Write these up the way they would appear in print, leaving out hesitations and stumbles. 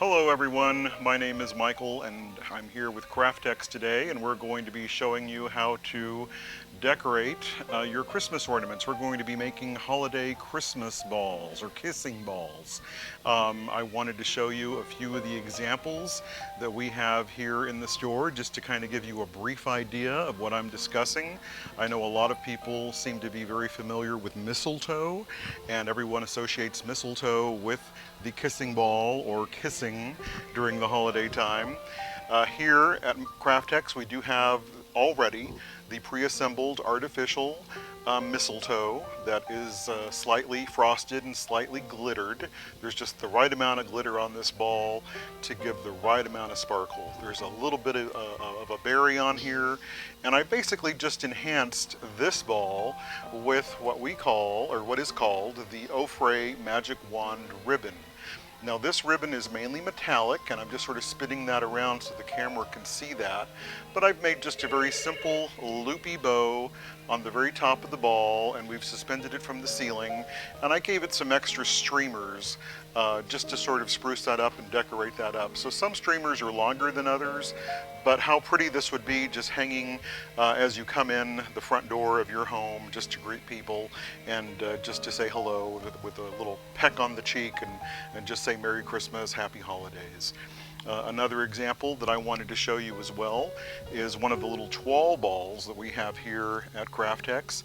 Hello everyone, my name is Michael and I'm here with Craftex today, and we're going to be showing you how to decorate your Christmas ornaments. We're going to be making holiday Christmas balls or kissing balls. I wanted to show you a few of the examples that we have here in the store just to kind of give you a brief idea of what I'm discussing. I know a lot of people seem to be very familiar with mistletoe, and everyone associates mistletoe with the kissing ball or kissing during the holiday time. Here at Craftex we do have already the pre-assembled artificial mistletoe that is slightly frosted and slightly glittered. There's just the right amount of glitter on this ball to give the right amount of sparkle. There's a little bit of a berry on here, and I basically just enhanced this ball with what we call, or what is called, the Ofray Magic Wand ribbon. Now this ribbon is mainly metallic, and I'm just sort of spinning that around so the camera can see that, but I've made just a very simple loopy bow on the very top of the ball, and we've suspended it from the ceiling, and I gave it some extra streamers just to sort of spruce that up and decorate that up. So some streamers are longer than others, but how pretty this would be just hanging as you come in the front door of your home, just to greet people and just to say hello with a little peck on the cheek and just say Merry Christmas, Happy Holidays. Another example that I wanted to show you as well is one of the little toile balls that we have here at Craftex.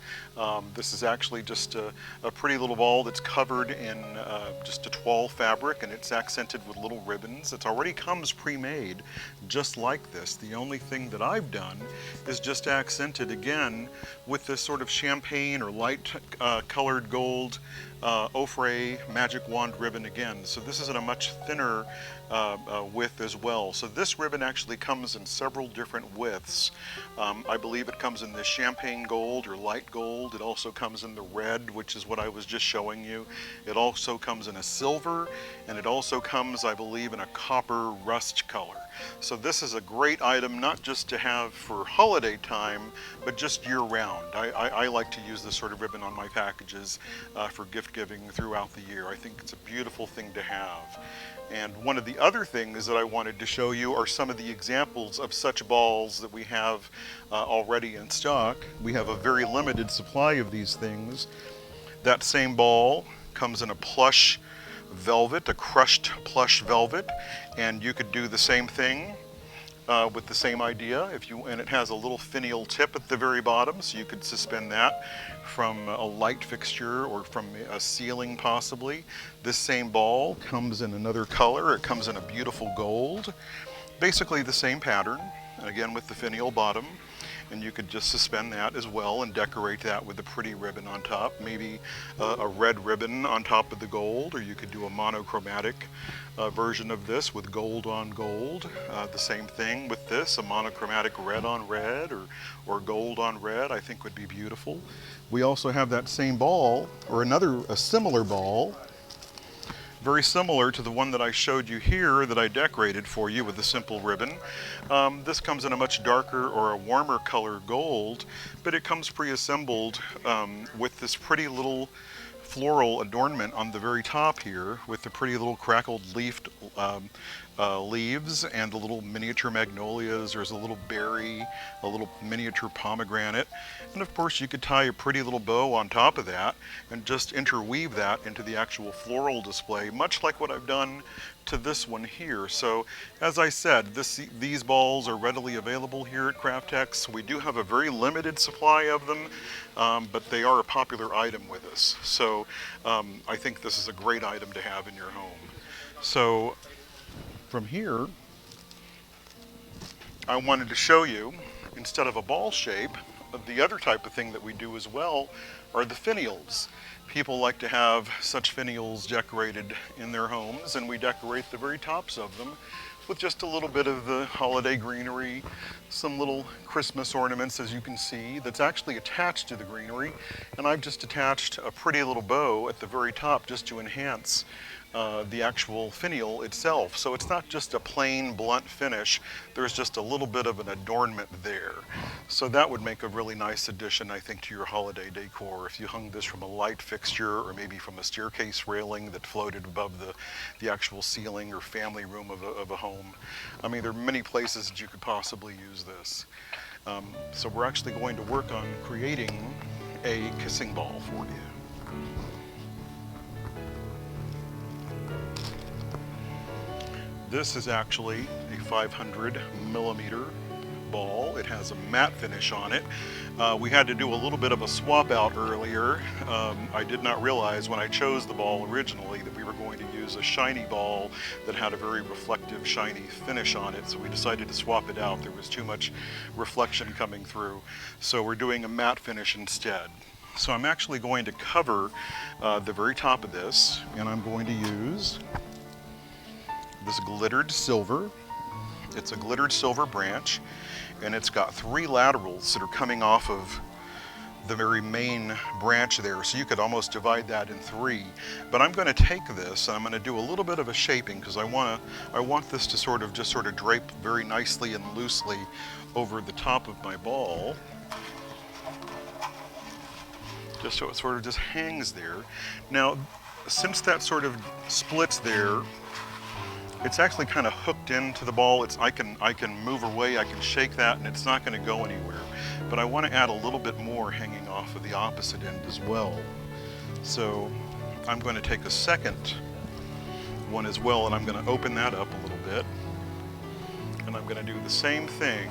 This is actually just a pretty little ball that's covered in just a toile fabric, and it's accented with little ribbons. It already comes pre-made just like this. The only thing that I've done is just accented again with this sort of champagne or light colored gold Ofray Magic Wand ribbon again. So this is in a much thinner width as well. So this ribbon actually comes in several different widths. I believe it comes in the champagne gold or light gold. It also comes in the red, which is what I was just showing you. It also comes in a silver, and it also comes, I believe, in a copper rust color. So this is a great item not just to have for holiday time, but just year round. I like to use this sort of ribbon on my packages for gift giving throughout the year. I think it's a beautiful thing to have. And one of the other things that I wanted to show you are some of the examples of such balls that we have already in stock. We have a very limited supply of these things. That same ball comes in a plush velvet, a crushed plush velvet, and you could do the same thing with the same idea and it has a little finial tip at the very bottom, so you could suspend that from a light fixture or from a ceiling possibly. This same ball comes in another color. It comes in a beautiful gold, basically the same pattern, and again with the finial bottom. And you could just suspend that as well and decorate that with a pretty ribbon on top, maybe a red ribbon on top of the gold, or you could do a monochromatic version of this with gold on gold. The same thing with this, a monochromatic red on red or gold on red, I think would be beautiful. We also have that same ball, or a similar ball, very similar to the one that I showed you here that I decorated for you with a simple ribbon. This comes in a much darker or a warmer color gold, but it comes pre-assembled with this pretty little floral adornment on the very top here with the pretty little crackled leafed leaves and the little miniature magnolias. There's a little berry, a little miniature pomegranate, and of course you could tie a pretty little bow on top of that and just interweave that into the actual floral display, much like what I've done to this one here. So as I said, these balls are readily available here at Craftex. We do have a very limited supply of them, but they are a popular item with us. So I think this is a great item to have in your home. So from here, I wanted to show you, instead of a ball shape, the other type of thing that we do as well are the finials. People like to have such finials decorated in their homes, and we decorate the very tops of them with just a little bit of the holiday greenery, some little Christmas ornaments, as you can see, that's actually attached to the greenery. And I've just attached a pretty little bow at the very top just to enhance the actual finial itself. So it's not just a plain blunt finish, there's just a little bit of an adornment there. So that would make a really nice addition, I think, to your holiday decor if you hung this from a light fixture or maybe from a staircase railing that floated above the actual ceiling or family room of a home. I mean, there are many places that you could possibly use this. So we're actually going to work on creating a kissing ball for you. This is actually a 500 millimeter ball. It has a matte finish on it. We had to do a little bit of a swap out earlier. I did not realize when I chose the ball originally that we were going to use a shiny ball that had a very reflective, shiny finish on it, so we decided to swap it out. There was too much reflection coming through, so we're doing a matte finish instead. So I'm actually going to cover the very top of this, and I'm going to use this glittered silver. It's a glittered silver branch, and it's got 3 laterals that are coming off of the very main branch there, so you could almost divide that in 3. But I'm going to take this and I'm going to do a little bit of a shaping because I want this to sort of drape very nicely and loosely over the top of my ball, just so it sort of just hangs there. Now, since that sort of splits there, it's actually kind of hooked into the ball. I can move away, I can shake that, and it's not going to go anywhere. But I want to add a little bit more hanging off of the opposite end as well. So I'm going to take a second one as well, and I'm going to open that up a little bit. And I'm going to do the same thing.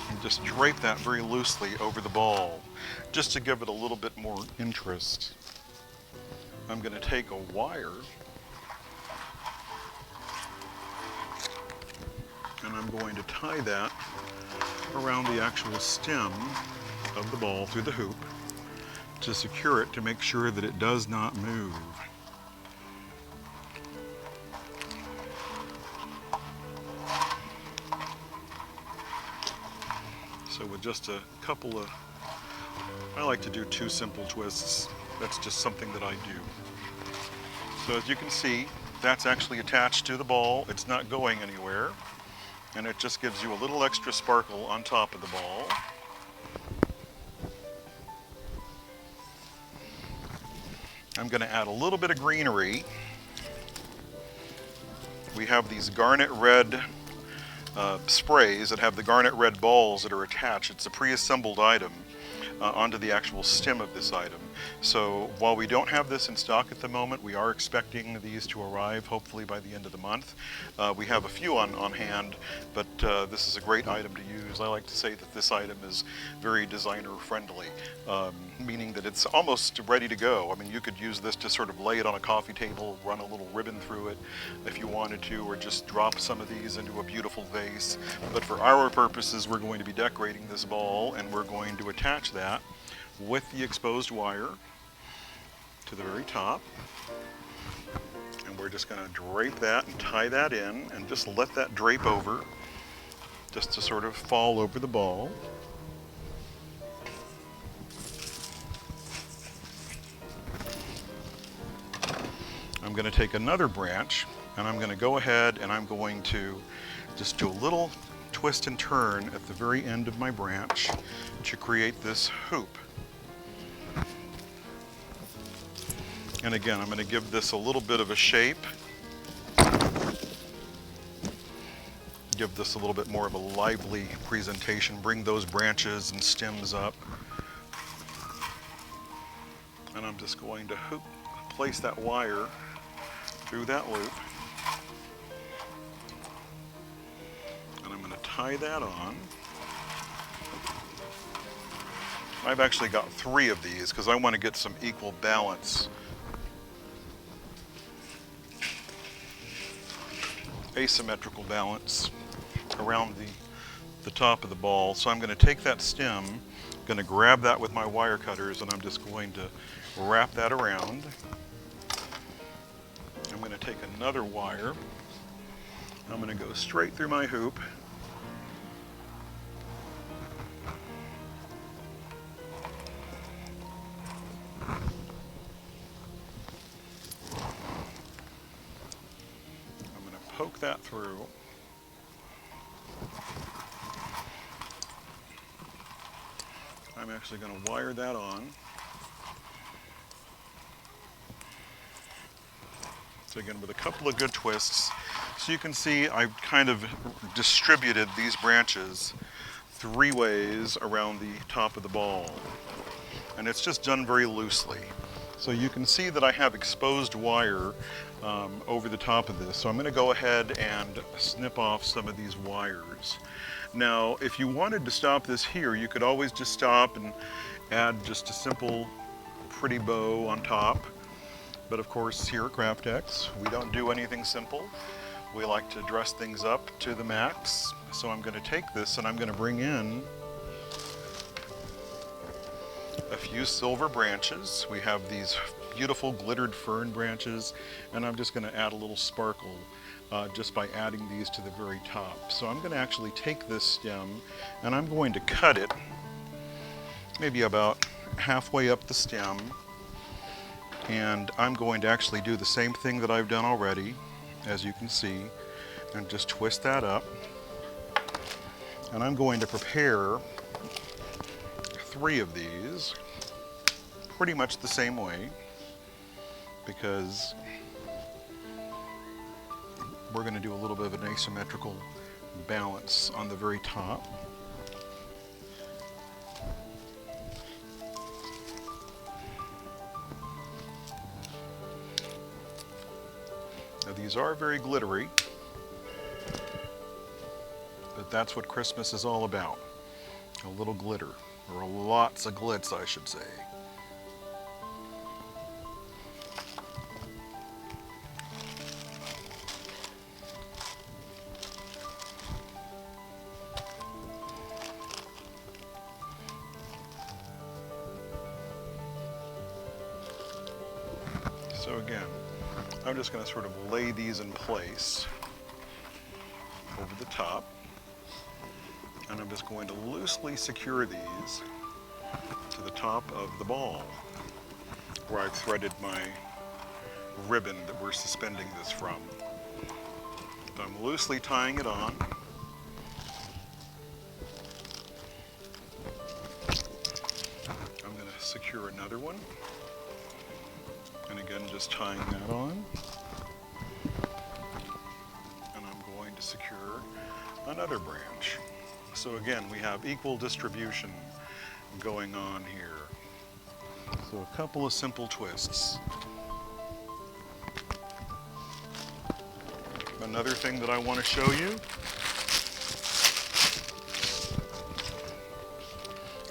And just drape that very loosely over the ball, just to give it a little bit more interest. I'm going to take a wire and I'm going to tie that around the actual stem of the ball through the hoop to secure it, to make sure that it does not move. So with just a couple of, I like to do 2 simple twists. That's just something that I do. So as you can see, that's actually attached to the ball. It's not going anywhere. And it just gives you a little extra sparkle on top of the ball. I'm going to add a little bit of greenery. We have these garnet red sprays that have the garnet red balls that are attached. It's a pre-assembled item onto the actual stem of this item. So while we don't have this in stock at the moment, we are expecting these to arrive hopefully by the end of the month. We have a few on hand, but this is a great item to use. I like to say that this item is very designer friendly, meaning that it's almost ready to go. I mean, you could use this to sort of lay it on a coffee table, run a little ribbon through it if you wanted to, or just drop some of these into a beautiful vase. But for our purposes, we're going to be decorating this ball, and we're going to attach that with the exposed wire to the very top. And we're just going to drape that and tie that in and just let that drape over, just to sort of fall over the ball. I'm going to take another branch and I'm going to go ahead and I'm going to just do a little twist and turn at the very end of my branch to create this hoop. And again, I'm going to give this a little bit of a shape. Give this a little bit more of a lively presentation. Bring those branches and stems up. And I'm just going to place that wire through that loop. And I'm going to tie that on. I've actually got 3 of these because I want to get some equal balance. Asymmetrical balance around the top of the ball. So I'm going to take that stem, going to grab that with my wire cutters, and I'm just going to wrap that around. I'm going to take another wire. I'm going to go straight through my hoop. poke that through. I'm actually going to wire that on. So again, with a couple of good twists. So you can see I've kind of distributed these branches 3 ways around the top of the ball. And it's just done very loosely. So you can see that I have exposed wire over the top of this. So I'm going to go ahead and snip off some of these wires. Now, if you wanted to stop this here, you could always just stop and add just a simple pretty bow on top. But of course, here at CraftX, we don't do anything simple. We like to dress things up to the max. So I'm going to take this and I'm going to bring in a few silver branches. We have these beautiful glittered fern branches, and I'm just going to add a little sparkle just by adding these to the very top. So I'm going to actually take this stem and I'm going to cut it maybe about halfway up the stem, and I'm going to actually do the same thing that I've done already, as you can see, and just twist that up. And I'm going to prepare 3 of these pretty much the same way, because we're going to do a little bit of an asymmetrical balance on the very top. Now these are very glittery, but that's what Christmas is all about. A little glitter, or lots of glitz, I should say. So again, I'm just going to sort of lay these in place over the top, and I'm just going to loosely secure these to the top of the ball where I've threaded my ribbon that we're suspending this from. So I'm loosely tying it on. I'm going to secure another one. And again, just tying that on. And I'm going to secure another branch. So again, we have equal distribution going on here. So a couple of simple twists. Another thing that I want to show you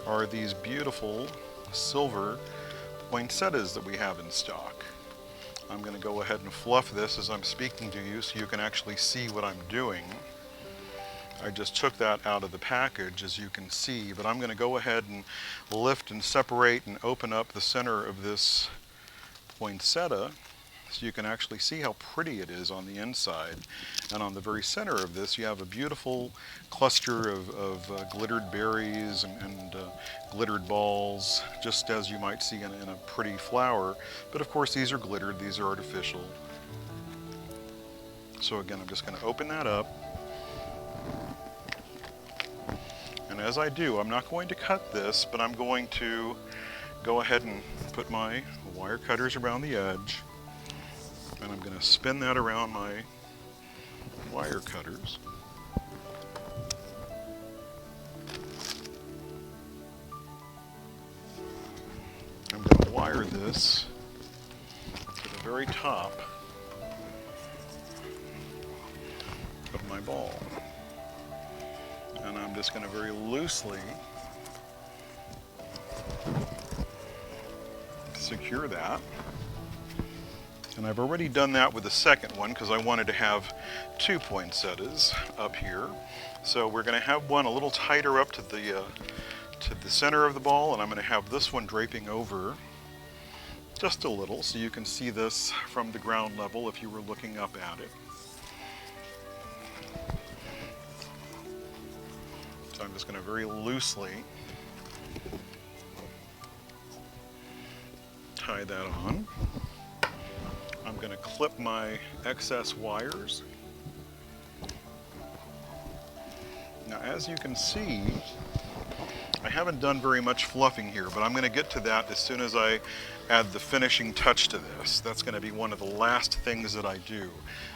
are these beautiful silver poinsettias that we have in stock. I'm going to go ahead and fluff this as I'm speaking to you so you can actually see what I'm doing. I just took that out of the package, as you can see, but I'm going to go ahead and lift and separate and open up the center of this poinsettia so you can actually see how pretty it is on the inside. And on the very center of this, you have a beautiful cluster of glittered berries and glittered balls, just as you might see in a pretty flower. But of course, these are glittered, these are artificial. So again, I'm just going to open that up. And as I do, I'm not going to cut this, but I'm going to go ahead and put my wire cutters around the edge. And I'm going to spin that around my wire cutters. I'm going to wire this to the very top of my ball. And I'm just going to very loosely secure that. And I've already done that with the second one because I wanted to have 2 poinsettias up here. So we're going to have one a little tighter up to the center of the ball, and I'm going to have this one draping over just a little so you can see this from the ground level if you were looking up at it. So I'm just going to very loosely tie that on. I'm going to clip my excess wires as you can see, I haven't done very much fluffing here, but I'm going to get to that as soon as I add the finishing touch to this. That's going to be one of the last things that I do.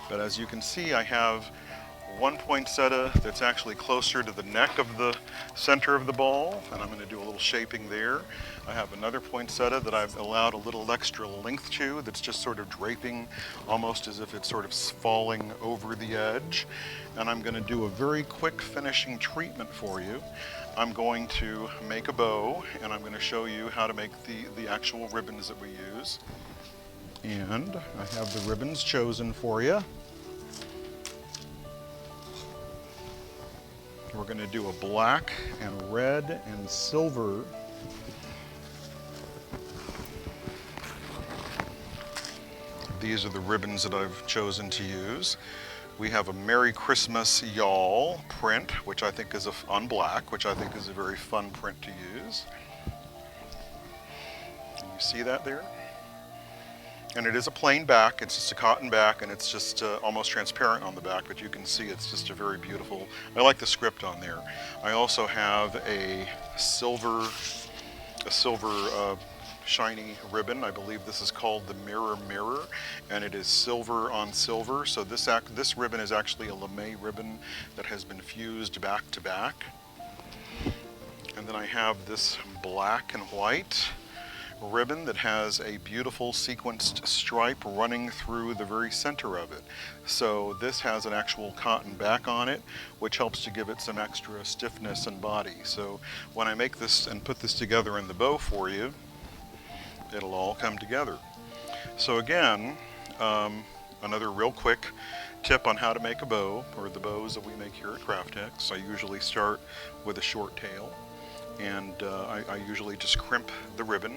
But as you can see, I have one poinsettia that's actually closer to the neck of the center of the ball, and I'm going to do a little shaping there. I have another poinsettia that I've allowed a little extra length to, that's just sort of draping almost as if it's sort of falling over the edge. And I'm going to do a very quick finishing treatment for you. I'm going to make a bow, and I'm going to show you how to make the actual ribbons that we use. And I have the ribbons chosen for you. We're going to do a black and red and silver. These are the ribbons that I've chosen to use. We have a Merry Christmas Y'all print, which I think is on black, which I think is a very fun print to use. Can you see that there? And it is a plain back, it's just a cotton back, and it's just almost transparent on the back, but you can see it's just a very beautiful, I like the script on there. I also have a silver shiny ribbon. I believe this is called the Mirror Mirror, and it is silver on silver. So this ribbon is actually a lame ribbon that has been fused back to back. And then I have this black and white ribbon that has a beautiful sequenced stripe running through the very center of it. So this has an actual cotton back on it, which helps to give it some extra stiffness and body. So when I make this and put this together in the bow for you, it'll all come together. So again, another real quick tip on how to make a bow, or the bows that we make here at Craftex. I usually start with a short tail, and I usually just crimp the ribbon.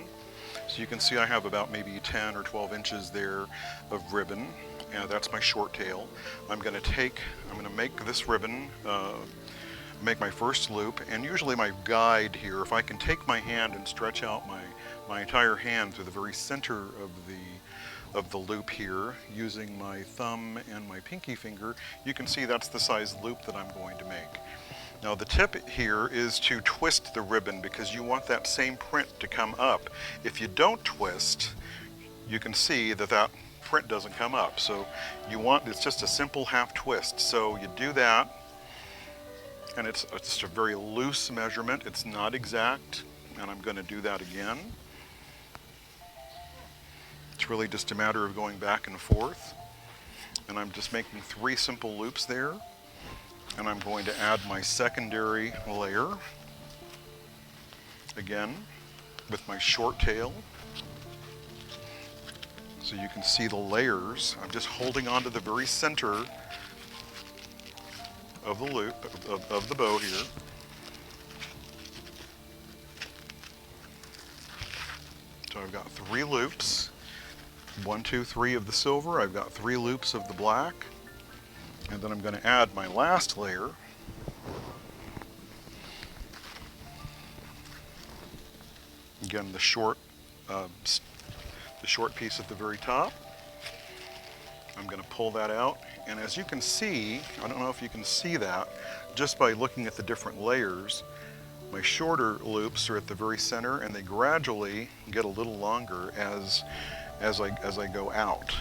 So you can see I have about maybe 10 or 12 inches there of ribbon, and that's my short tail. I'm going to make this ribbon, make my first loop, and usually my guide here, if I can take my hand and stretch out my entire hand through the very center of the loop here, using my thumb and my pinky finger, you can see that's the size loop that I'm going to make. Now the tip here is to twist the ribbon, because you want that same print to come up. If you don't twist, you can see that print doesn't come up. So it's just a simple half twist. So you do that, and it's a very loose measurement. It's not exact, and I'm going to do that again. It's really just a matter of going back and forth, and I'm just making 3 simple loops there. And I'm going to add my secondary layer, again, with my short tail. So you can see the layers. I'm just holding on to the very center of the loop, of the bow here. So I've got 3 loops. 1, 2, 3 of the silver. I've got 3 loops of the black. And then I'm going to add my last layer. Again, the short piece at the very top. I'm going to pull that out, and as you can see, I don't know if you can see that, just by looking at the different layers, my shorter loops are at the very center, and they gradually get a little longer as I go out.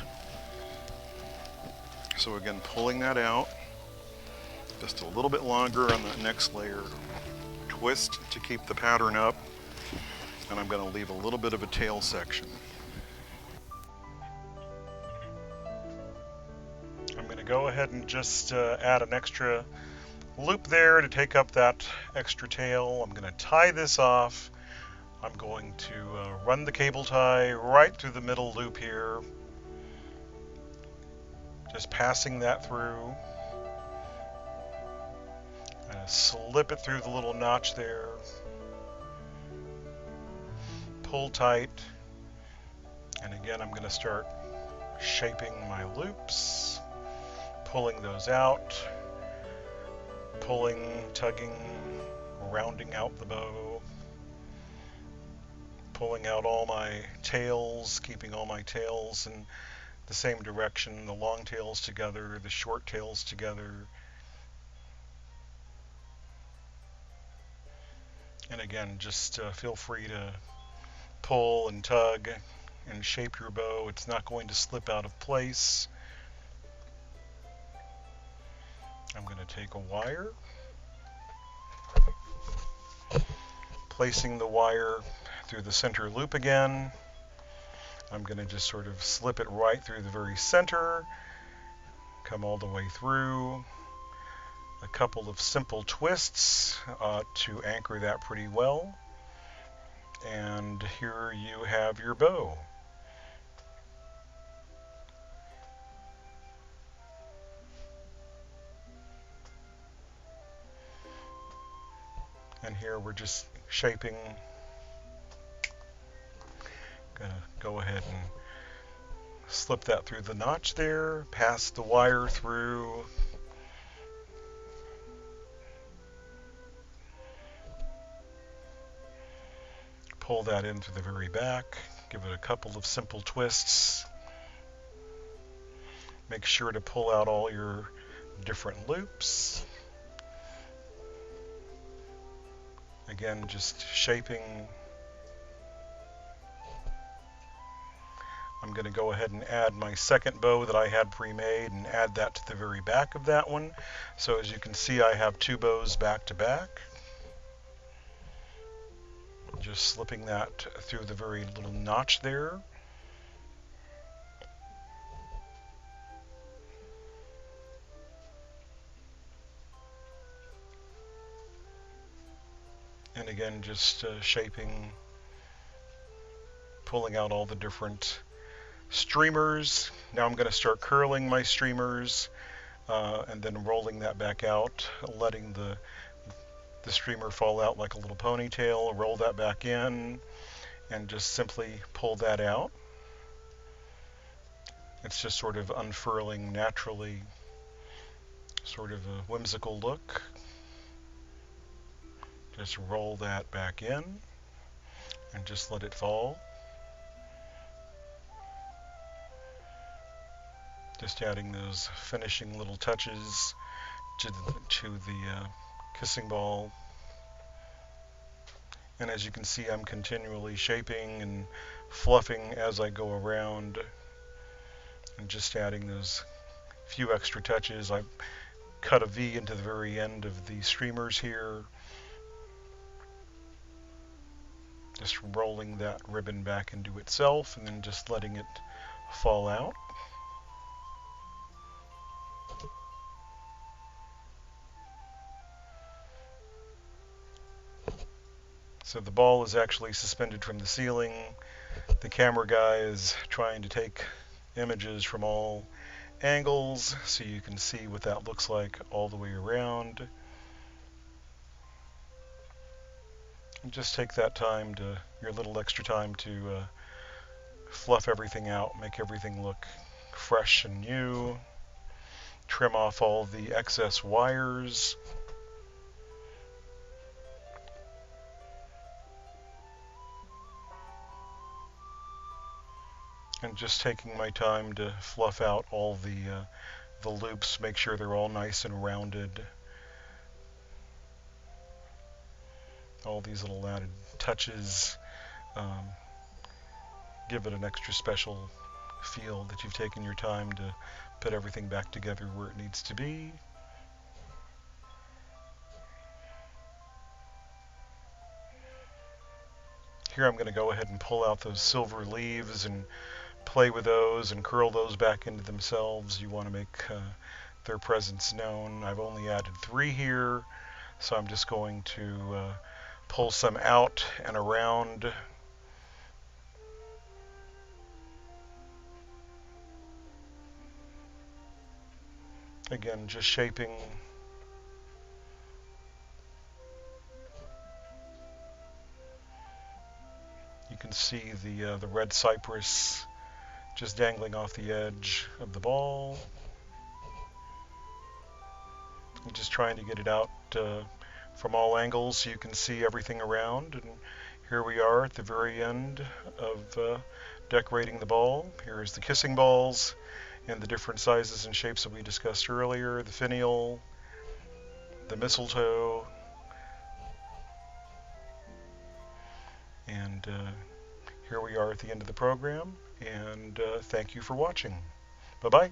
So again, pulling that out, just a little bit longer on the next layer, twist to keep the pattern up, and I'm going to leave a little bit of a tail section. I'm going to go ahead and just add an extra loop there to take up that extra tail. I'm going to tie this off. I'm going to run the cable tie right through the middle loop here. Just passing that through. And slip it through the little notch there. Pull tight. And again, I'm going to start shaping my loops, pulling those out, pulling, tugging, rounding out the bow, pulling out all my tails, keeping all my tails in the same direction, the long tails together, the short tails together. And again, just feel free to pull and tug and shape your bow. It's not going to slip out of place. I'm going to take a wire, placing the wire through the center loop again. I'm going to just sort of slip it right through the very center, come all the way through. A couple of simple twists to anchor that pretty well. And here you have your bow. And here we're just shaping. Gonna go ahead and slip that through the notch there, pass the wire through. Pull that in through the very back, give it a couple of simple twists. Make sure to pull out all your different loops. Again, just shaping. I'm going to go ahead and add my second bow that I had pre-made and add that to the very back of that one. So as you can see, I have two bows back to back. Just slipping that through the very little notch there. And again, just shaping, pulling out all the different streamers. Now I'm going to start curling my streamers and then rolling that back out, letting the streamer fall out like a little ponytail, roll that back in, and just simply pull that out. It's just sort of unfurling naturally, sort of a whimsical look. Just roll that back in and just let it fall. Just adding those finishing little touches to the kissing ball. And as you can see, I'm continually shaping and fluffing as I go around and just adding those few extra touches. I cut a V into the very end of the streamers here, just rolling that ribbon back into itself and then just letting it fall out. So the ball is actually suspended from the ceiling. The camera guy is trying to take images from all angles so you can see what that looks like all the way around. And just take that time to, your little extra time to fluff everything out, make everything look fresh and new. Trim off all the excess wires. And just taking my time to fluff out all the loops, make sure they're all nice and rounded. All these little added touches give it an extra special feel that you've taken your time to put everything back together where it needs to be. Here I'm going to go ahead and pull out those silver leaves and play with those and curl those back into themselves. You want to make their presence known. I've only added 3 here, so I'm just going to pull some out and around. Again, just shaping. You can see the red cypress just dangling off the edge of the ball. I'm just trying to get it out from all angles so you can see everything around. And here we are at the very end of decorating the ball. Here's the kissing balls in the different sizes and shapes that we discussed earlier, the finial, the mistletoe, And here we are at the end of the program, and thank you for watching. Bye-bye.